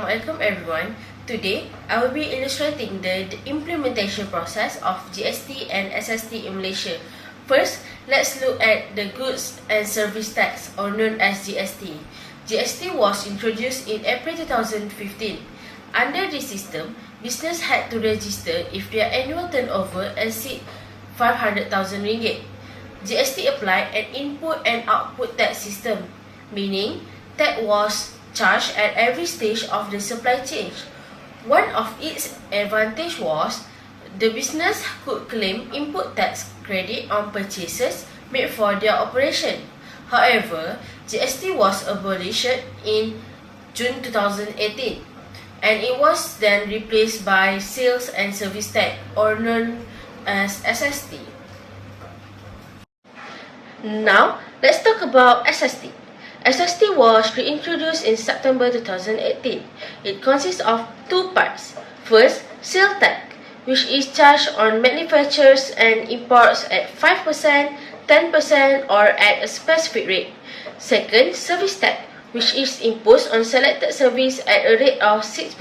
Assalamualaikum everyone. Today, I will be illustrating the implementation process of GST and SST in Malaysia. First, let's look at the Goods and Service Tax, or known as GST. GST was introduced in April 2015. Under this system, business had to register if their annual turnover exceed 500,000 ringgit. GST applied an input and output tax system, meaning tax was charged at every stage of the supply chain. One of its advantage was the business could claim input tax credit on purchases made for their operation. However, GST was abolished in June 2018 and it was then replaced by Sales and Service Tax, or known as SST. Now, let's talk about SST. SST was reintroduced in September 2018. It consists of two parts. First, sales tax, which is charged on manufacturers and imports at 5%, 10%, or at a specific rate. Second, service tax, which is imposed on selected service at a rate of 6%.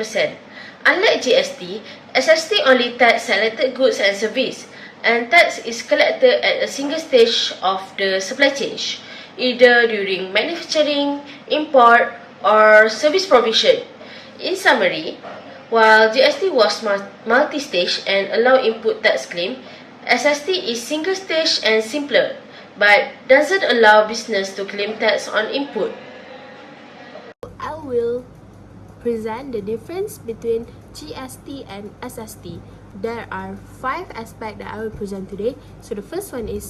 Unlike GST, SST only tax selected goods and service, and tax is collected at a single stage of the supply chain, either during manufacturing, import, or service provision. In summary, while GST was multi-stage and allow input tax claim, SST is single-stage and simpler, but doesn't allow business to claim tax on input. I will present the difference between GST and SST. There are 5 aspects that I will present today. So the first one is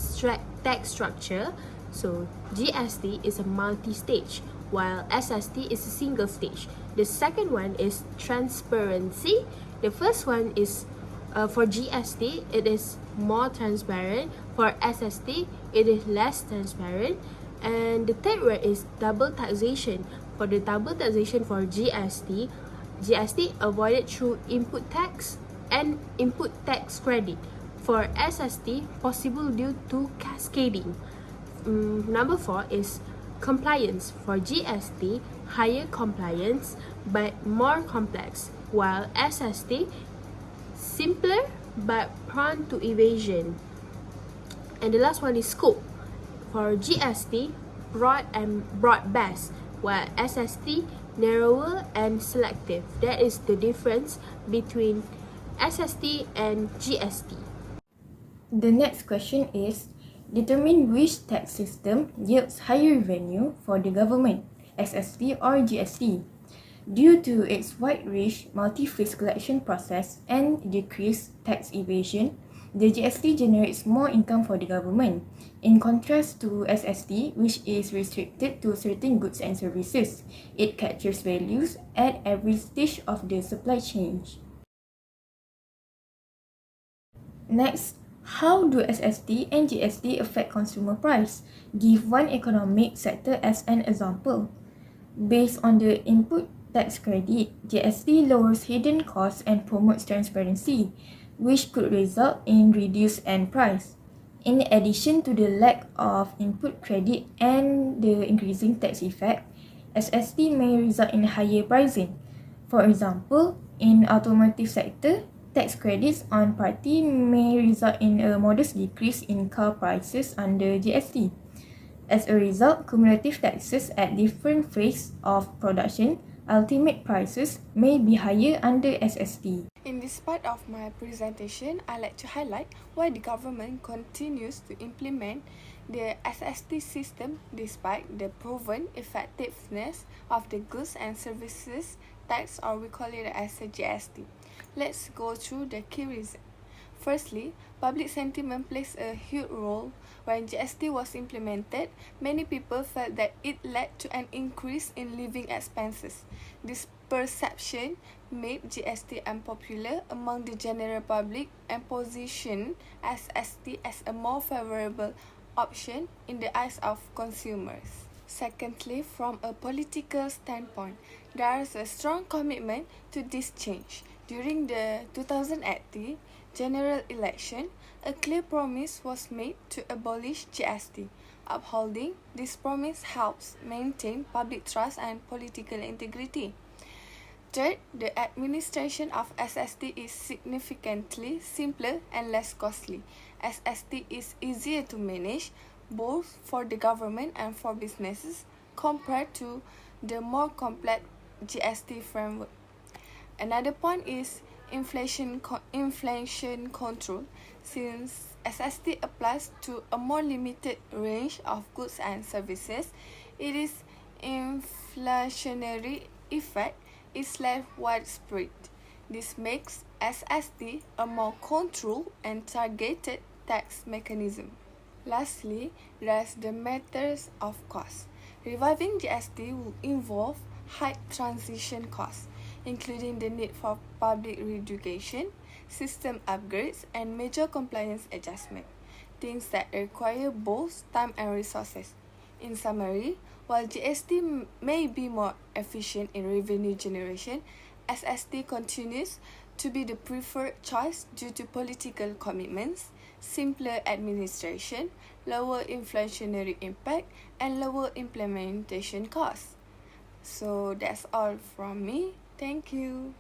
tax structure. So GST is a multi-stage, while SST is a single stage. The second one is transparency. The first one is for GST, it is more transparent. For SST, it is less transparent. And the third one is double taxation. For the double taxation for GST avoided through input tax and input tax credit. For SST, possible due to cascading. Number 4 is compliance. For GST, higher compliance but more complex, while SST, simpler but prone to evasion. And the last one is scope. For GST, broad-based, while SST, narrower and selective. That is the difference between SST and GST. The next question is, determine which tax system yields higher revenue for the government, SST or GST. Due to its wide-range multi-phase collection process and decreased tax evasion, the GST generates more income for the government, in contrast to SST, which is restricted to certain goods and services. It captures values at every stage of the supply chain. Next, how do SST and GST affect consumer price? Give one economic sector as an example. Based on the input tax credit, GST lowers hidden costs and promotes transparency, which could result in reduced end price. In addition to the lack of input credit and the increasing tax effect, SST may result in higher pricing. For example, in automotive sector, tax credits on party may result in a modest decrease in car prices under GST. As a result, cumulative taxes at different phases of production, ultimate prices may be higher under SST. In this part of my presentation, I'd like to highlight why the government continues to implement the SST system despite the proven effectiveness of the goods and services tax, or we call it as a GST. Let's go through the key reasons. Firstly, public sentiment plays a huge role. When GST was implemented, many people felt that it led to an increase in living expenses. This perception made GST unpopular among the general public and positioned SST as a more favorable option in the eyes of consumers. Secondly, from a political standpoint, there is a strong commitment to this change. During the 2018 general election, a clear promise was made to abolish GST. Upholding this promise helps maintain public trust and political integrity. Third, the administration of SST is significantly simpler and less costly. SST is easier to manage both for the government and for businesses compared to the more complex GST framework. Another point is inflation control. Since SST applies to a more limited range of goods and services, it is inflationary effect is less widespread. This makes SST a more controlled and targeted tax mechanism. Lastly, there's the matters of cost. Reviving GST will involve high transition costs, including the need for public re-education, system upgrades, and major compliance adjustment, things that require both time and resources. In summary, while GST may be more efficient in revenue generation, SST continues to be the preferred choice due to political commitments, simpler administration, lower inflationary impact, and lower implementation costs. So that's all from me. Thank you.